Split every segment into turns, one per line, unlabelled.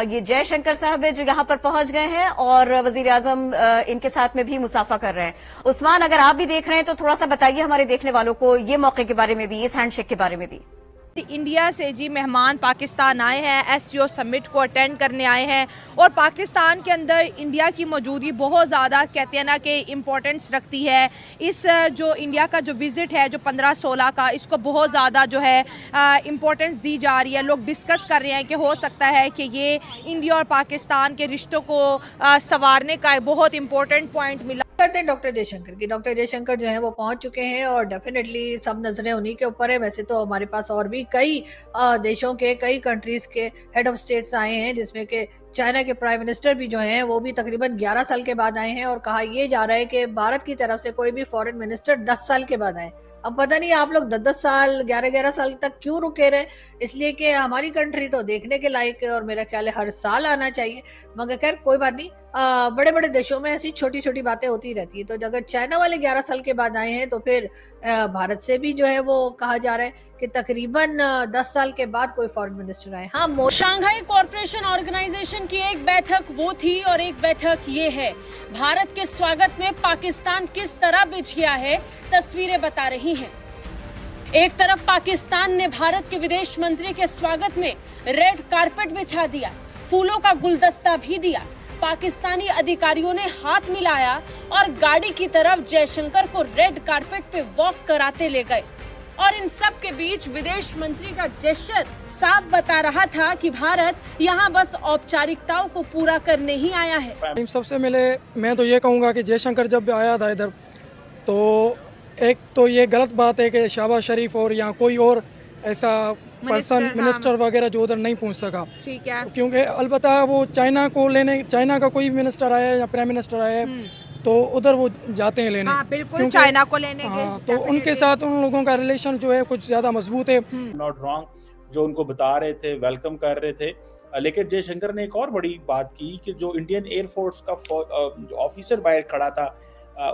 ये जयशंकर साहब है जो यहाँ पर पहुंच गए हैं और वजीर आजम इनके साथ में भी मुसाफा कर रहे हैं। उस्मान, अगर आप भी देख रहे हैं तो थोड़ा सा बताइए हमारे देखने वालों को ये मौके के बारे में भी, इस हैंडशेक के बारे में भी।
इंडिया से जी मेहमान पाकिस्तान आए हैं, एससीओ समिट को अटेंड करने आए हैं और पाकिस्तान के अंदर इंडिया की मौजूदगी बहुत ज़्यादा कहते हैं ना कि इम्पोर्टेंस रखती है। इस जो इंडिया का जो विज़िट है जो 15-16 का, इसको बहुत ज़्यादा जो है इम्पोर्टेंस दी जा रही है। लोग डिस्कस कर रहे हैं कि हो सकता है कि ये इंडिया और पाकिस्तान के रिश्तों को संवारने का बहुत इम्पोर्टेंट पॉइंट मिला
करते हैं डॉक्टर जयशंकर की। डॉक्टर जयशंकर जो है वो पहुंच चुके हैं और डेफिनेटली सब नजरें उन्हीं के ऊपर है। वैसे तो हमारे पास और भी कई देशों के, कई कंट्रीज के हेड ऑफ स्टेट्स आए हैं, जिसमें कि चाइना के प्राइम मिनिस्टर भी जो हैं वो भी तकरीबन 11 साल के बाद आए हैं। और कहा यह जा रहा है कि भारत की तरफ से कोई भी फॉरेन मिनिस्टर 10 साल के बाद आए। अब पता नहीं आप लोग 10-10 साल, 11-11 साल तक क्यों रुके रहे, इसलिए कि हमारी कंट्री तो देखने के लायक है और मेरा ख्याल है हर साल आना चाहिए। मगर खैर कोई बात नहीं, बड़े बड़े देशों में ऐसी छोटी छोटी बातें होती रहती है। तो अगर चाइना वाले 11 साल के बाद आए हैं तो फिर भारत से भी जो है वो कहा जा रहा है कि तकरीबन 10 साल के बाद कोई फॉरेन मिनिस्टर आए। हाँ,
शंघाई कॉरपोरेशन ऑर्गेनाइजेशन की एक बैठक वो थी और एक बैठक ये है। भारत के स्वागत में पाकिस्तान किस तरह बिछ गया है, तस्वीरें बता रही हैं। एक तरफ पाकिस्तान ने भारत के विदेश मंत्री के स्वागत में रेड कारपेट बिछा दिया, फूलों का गुलदस्ता भी दिया। पाकिस्तानी अधिकारियों ने हाथ मिलाया और गाड़ी की तरफ जयशंकर को रेड कारपेट पे वॉक कराते ले गए। और इन सब के बीच विदेश मंत्री का जेस्चर साफ बता रहा था कि भारत यहाँ बस औपचारिकताओं को पूरा करने ही आया है।
सबसे पहले मैं तो ये कहूँगा कि जयशंकर जब आया था इधर, तो एक तो ये गलत बात है कि शहबाज शरीफ और यहाँ कोई और ऐसा पर्सन मिनिस्टर वगैरह जो उधर नहीं पहुंच सका।
ठीक है,
क्योंकि अलबत्ता वो चाइना का कोई मिनिस्टर आया या प्राइम मिनिस्टर आया तो उधर वो जाते हैं लेने।
हाँ, बिल्कुल चाइना को लेने
हाँ, तो उनके साथ उन लोगों का रिलेशन जो है कुछ ज्यादा मजबूत है।
नॉट रॉन्ग जो उनको बता रहे थे, वेलकम कर रहे थे। लेकिन जयशंकर ने एक और बड़ी बात की कि जो इंडियन एयरफोर्स का ऑफिसर बाहर खड़ा था,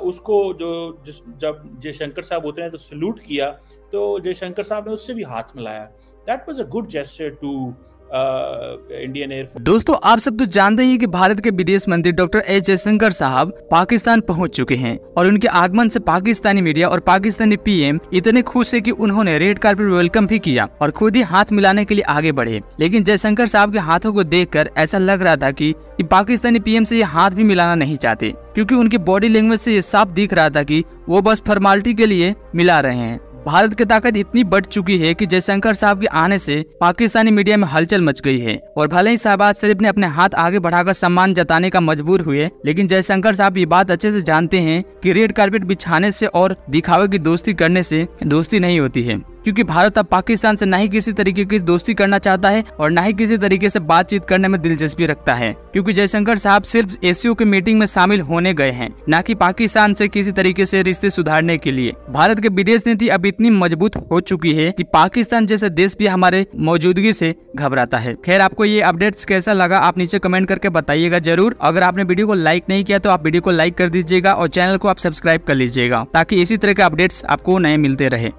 उसको जब जयशंकर साहब उतरे तो सल्यूट किया, तो जयशंकर साहब ने उससे भी हाथ मिलाया। That was a good gesture to Indian Air Force.
दोस्तों, आप सब तो जानते हैं कि भारत के विदेश मंत्री डॉक्टर एस जयशंकर साहब पाकिस्तान पहुंच चुके हैं और उनके आगमन से पाकिस्तानी मीडिया और पाकिस्तानी पीएम इतने खुश है कि उन्होंने रेड कार्पेट वेलकम भी किया और खुद ही हाथ मिलाने के लिए आगे बढ़े। लेकिन जयशंकर साहब के हाथों को देखकर ऐसा लग रहा था कि पाकिस्तानी पीएम से ये हाथ भी मिलाना नहीं चाहते, क्योंकि उनकी बॉडी लैंग्वेज से ये साफ दिख रहा था कि वो बस फॉर्मेलिटी के लिए मिला रहे हैं। भारत की ताकत इतनी बढ़ चुकी है कि जयशंकर साहब के आने से पाकिस्तानी मीडिया में हलचल मच गई है और भले ही शहबाज शरीफ ने अपने हाथ आगे बढ़ाकर सम्मान जताने का मजबूर हुए, लेकिन जयशंकर साहब ये बात अच्छे से जानते हैं कि रेड कारपेट बिछाने से और दिखावे की दोस्ती करने से दोस्ती नहीं होती है, क्योंकि भारत अब पाकिस्तान से न ही किसी तरीके की दोस्ती करना चाहता है और न ही किसी तरीके से बातचीत करने में दिलचस्पी रखता है, क्योंकि जयशंकर साहब सिर्फ एससीओ के मीटिंग में शामिल होने गए हैं, न कि पाकिस्तान से किसी तरीके से रिश्ते सुधारने के लिए। भारत की विदेश नीति अब इतनी मजबूत हो चुकी है कि पाकिस्तान जैसे देश भी हमारे मौजूदगी से घबराता है। खैर, आपको ये अपडेट्स कैसा लगा आप नीचे कमेंट करके बताइएगा जरूर। अगर आपने वीडियो को लाइक नहीं किया तो आप वीडियो को लाइक कर दीजिएगा और चैनल को आप सब्सक्राइब कर लीजिएगा, ताकि इसी तरह के अपडेट्स आपको नए मिलते रहे।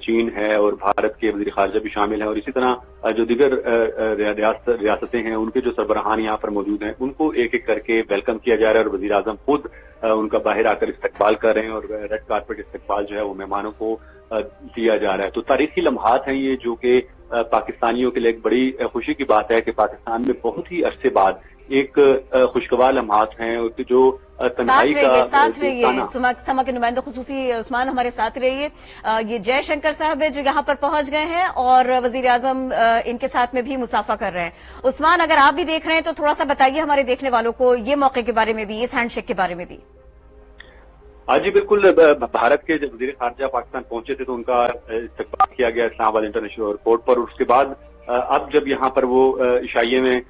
चीन है और भारत के वज़ीर ख़ारिजा भी शामिल है और इसी तरह जो दीगर रियासतें हैं उनके जो सरबराहान यहाँ पर मौजूद हैं उनको एक एक करके वेलकम किया जा रहा है और वज़ीर आज़म खुद उनका बाहर आकर इस्तकबाल कर रहे हैं और रेड कारपेट इस्तकबाल जो है वो मेहमानों को दिया जा रहा है। तो तारीखी लम्हात हैं ये, जो कि पाकिस्तानियों के लिए एक बड़ी खुशी की बात है कि पाकिस्तान में बहुत ही अरसे बाद एक खुशगवार लम्हात हैं जो तन्हाई का
साथ रहिए। समा के नुमाइंदे खुसूसी उस्मान हमारे साथ रहिए। ये जयशंकर साहब है जो यहाँ पर पहुंच गए हैं और वजीर आजम इनके साथ में भी मुसाफा कर रहे हैं। उस्मान, अगर आप भी देख रहे हैं तो थोड़ा सा बताइए हमारे देखने वालों को ये मौके के बारे में भी, इस हैंडशेक के बारे में भी।
हाँ जी, बिल्कुल। भारत के जब वज़ीर ख़ारिजा पाकिस्तान पहुंचे थे तो उनका इस्तकबाल किया गया इस्लामाबाद इंटरनेशनल एयरपोर्ट पर। उसके बाद अब जब यहाँ पर वो इशाइये में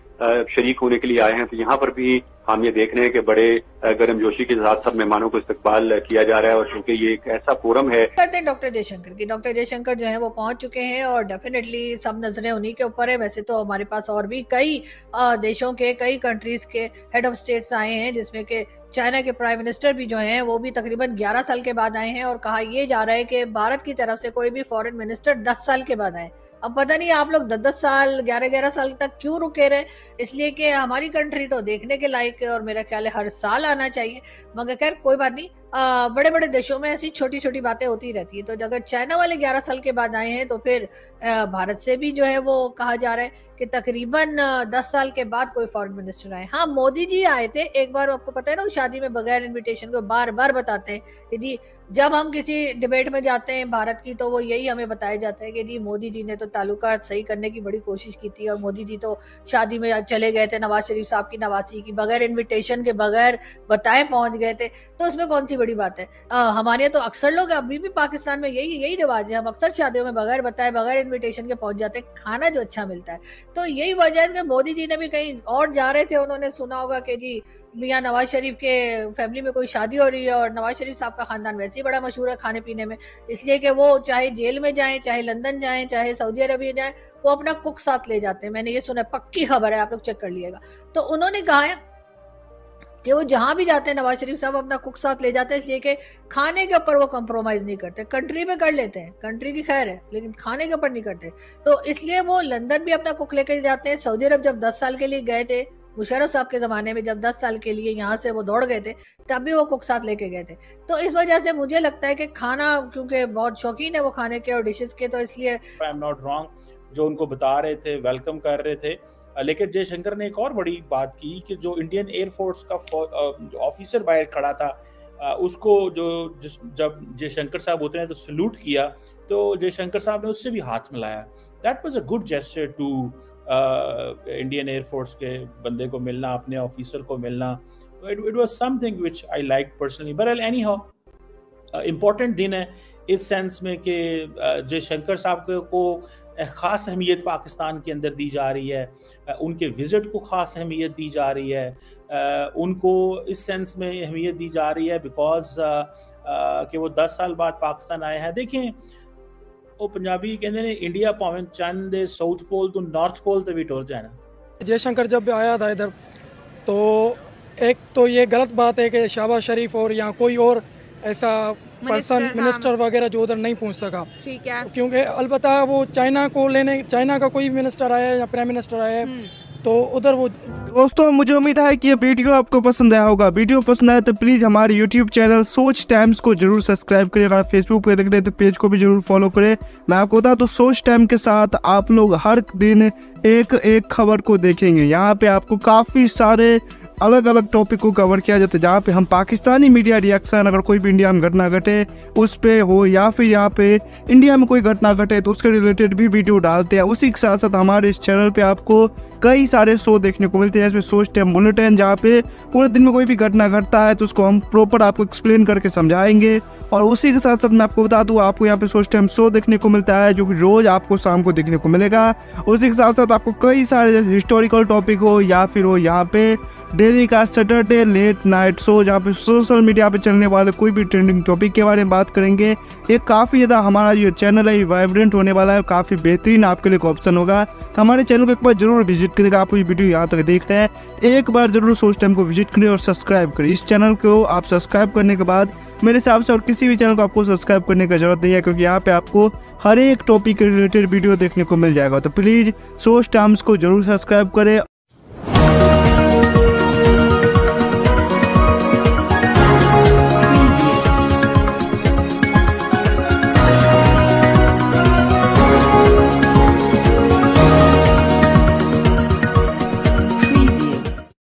शरीक होने के लिए आए हैं तो यहाँ पर भी हम ये देख रहे हैं कि बड़े गर्मजोशी के साथ सब मेहमानों को इस्तकबाल किया जा रहा है और चूंकि ये एक ऐसा फोरम है।
कहते हैं डॉक्टर जयशंकर की। डॉक्टर जयशंकर जो है वो पहुंच चुके हैं और डेफिनेटली सब नजरें उन्हीं के ऊपर है। वैसे तो हमारे पास और भी कई देशों के, कई कंट्रीज के हेड ऑफ स्टेट्स आए हैं, जिसमें कि चाइना के प्राइम मिनिस्टर भी जो हैं वो भी तकरीबन 11 साल के बाद आए हैं। और कहा यह जा रहा है कि भारत की तरफ से कोई भी फॉरेन मिनिस्टर 10 साल के बाद आए। अब पता नहीं आप लोग 10-10 साल 11-11 साल तक क्यों रुके रहे, इसलिए कि हमारी कंट्री तो देखने के लायक है और मेरा ख्याल है हर साल आना चाहिए। मगर खैर कोई बात नहीं, बड़े बड़े देशों में ऐसी छोटी छोटी बातें होती रहती है। तो अगर चाइना वाले 11 साल के बाद आए हैं तो फिर भारत से भी जो है वो कहा जा रहा है कि तकरीबन 10 साल के बाद कोई फॉरेन मिनिस्टर आए। हाँ, मोदी जी आए थे एक बार, आपको पता है ना, शादी में बगैर इनविटेशन को बार बार बताते हैं कि जी जब हम किसी डिबेट में जाते हैं भारत की तो वो यही हमें बताया जाता है कि जी मोदी जी ने तो ताल्लुकात सही करने की बड़ी कोशिश की थी और मोदी जी तो शादी में चले गए थे नवाज शरीफ साहब की नवासी की, बगैर इन्विटेशन के बगैर बताए पहुंच गए थे। तो उसमें कौन सी बड़ी बात है। हमारे तो अक्सर लोग अभी भी पाकिस्तान में यही रिवाज है, हम अक्सर शादियों में बगैर बताए बगैर इन्विटेशन के पहुंच जाते हैं, खाना जो अच्छा मिलता है। तो यही वजह है कि मोदी जी ने भी कहीं और जा रहे थे, उन्होंने सुना होगा कि जी मियां नवाज शरीफ के फैमिली में कोई शादी हो रही है और नवाज शरीफ साहब का खानदान वैसे ही बड़ा मशहूर है खाने पीने में, इसलिए कि वो चाहे जेल में जाएं, चाहे लंदन जाएं, चाहे सऊदी अरबिया जाएं, वो अपना कुक साथ ले जाते हैं। मैंने ये सुना, पक्की खबर है, आप लोग चेक कर लीजिएगा। तो उन्होंने कहा है कि वो जहां भी जाते हैं नवाज शरीफ साहब अपना कुक साथ ले जाते हैं, इसलिए कि खाने के ऊपर वो कॉम्प्रोमाइज नहीं करते। कंट्री में कर लेते हैं, कंट्री की खैर है, लेकिन खाने के ऊपर नहीं करते। तो इसलिए वो लंदन भी अपना कुक लेकर जाते हैं। सऊदी अरब जब 10 साल के लिए गए थे मुशर्रफ साहब के ज़माने में, जब 10 साल के लिए यहाँ से वो दौड़ गए थे, तब भी वो कुक साथ लेके गए थे। तो इस वजह से मुझे लगता है कि खाना, क्योंकि बहुत शौकीन है वो खाने के और डिशेस के, तो इसलिए
आई एम नॉट रॉन्ग, जो उनको बता रहे थे, वेलकम कर रहे थे। लेकिन जयशंकर ने एक और बड़ी बात की कि जो इंडियन एयरफोर्स का ऑफिसर बाहर खड़ा था, उसको जब जयशंकर साहब होते हैं तो सल्यूट किया, तो जयशंकर साहब ने उससे भी हाथ मिलाया। That was a good gesture to Indian Air Force के बंदे को मिलना, अपने ऑफिसर को मिलना। तो it was something which I like personally. But anyhow important दिन है इस सेंस में कि जयशंकर साहब को ख़ास अहमियत पाकिस्तान के अंदर दी जा रही है, उनके विज़िट को ख़ास अहमियत दी जा रही है, उनको इस सेंस में अहमियत दी जा रही है बिकॉज कि वो 10 साल बाद पाकिस्तान आए हैं। देखें, वो पंजाबी कहते हैं इंडिया भावें चंद दे साउथ पोल तो नॉर्थ पोल तो भी टुर जाना।
जयशंकर जब आया था इधर तो एक तो ये गलत बात है कि शहबाज शरीफ और या कोई और ऐसा पर्सन मिनिस्टर वगैरह जो उधर नहीं पहुंच सका,
ठीक है,
क्योंकि अलबत्ता वो चाइना का कोई मिनिस्टर आया या प्राइम मिनिस्टर आया तो उधर वो।
दोस्तों, मुझे उम्मीद है कि ये वीडियो आपको पसंद आया होगा। वीडियो पसंद आया तो प्लीज़ हमारे यूट्यूब चैनल सोच टाइम्स को जरूर सब्सक्राइब करें। अगर फेसबुक पे देख रहे हैं तो पेज को भी जरूर फॉलो करें। मैं आपको बता दूं, सोच टाइम के साथ आप लोग हर दिन एक खबर को देखेंगे। यहाँ पे आपको काफ़ी सारे अलग अलग टॉपिक को कवर किया जाता है, जहाँ पे हम पाकिस्तानी मीडिया रिएक्शन, अगर कोई भी इंडिया में घटना घटे उस पे हो या फिर यहाँ पे इंडिया में कोई घटना घटे तो उसके रिलेटेड भी वीडियो डालते हैं। उसी के साथ साथ हमारे इस चैनल पे आपको कई सारे शो देखने को मिलते हैं, जैसे सोच टाइम बुलेटिन, जहाँ पे पूरे दिन में कोई भी घटना घटता है तो उसको हम प्रॉपर आपको एक्सप्लेन करके समझाएंगे। और उसी के साथ साथ मैं आपको बता दूँ, आपको यहाँ पे सोच टाइम शो देखने को मिलता है जो कि रोज़ आपको शाम को देखने को मिलेगा। उसी के साथ साथ आपको कई सारे जैसे हिस्टोरिकल टॉपिक हो या फिर हो यहाँ पे डेली का सैटरडे लेट नाइट शो, जहाँ पे सोशल मीडिया पे चलने वाले कोई भी ट्रेंडिंग टॉपिक के बारे में बात करेंगे। ये काफ़ी ज़्यादा हमारा जो चैनल है वाइब्रेंट होने वाला है, काफ़ी बेहतरीन आपके लिए ऑप्शन होगा। तो हमारे चैनल को एक बार जरूर विजिट करेगा। आप ये वीडियो यहाँ तक देख रहे हैं, एक बार जरूर सोच टाइम को विजिट करें और सब्सक्राइब करें। इस चैनल को आप सब्सक्राइब करने के बाद मेरे हिसाब से और किसी भी चैनल को आपको सब्सक्राइब करने की जरूरत नहीं है, क्योंकि यहाँ पे आपको हर एक टॉपिक के रिलेटेड वीडियो देखने को मिल जाएगा। तो प्लीज़ सोच टाइम्स को जरूर सब्सक्राइब करें।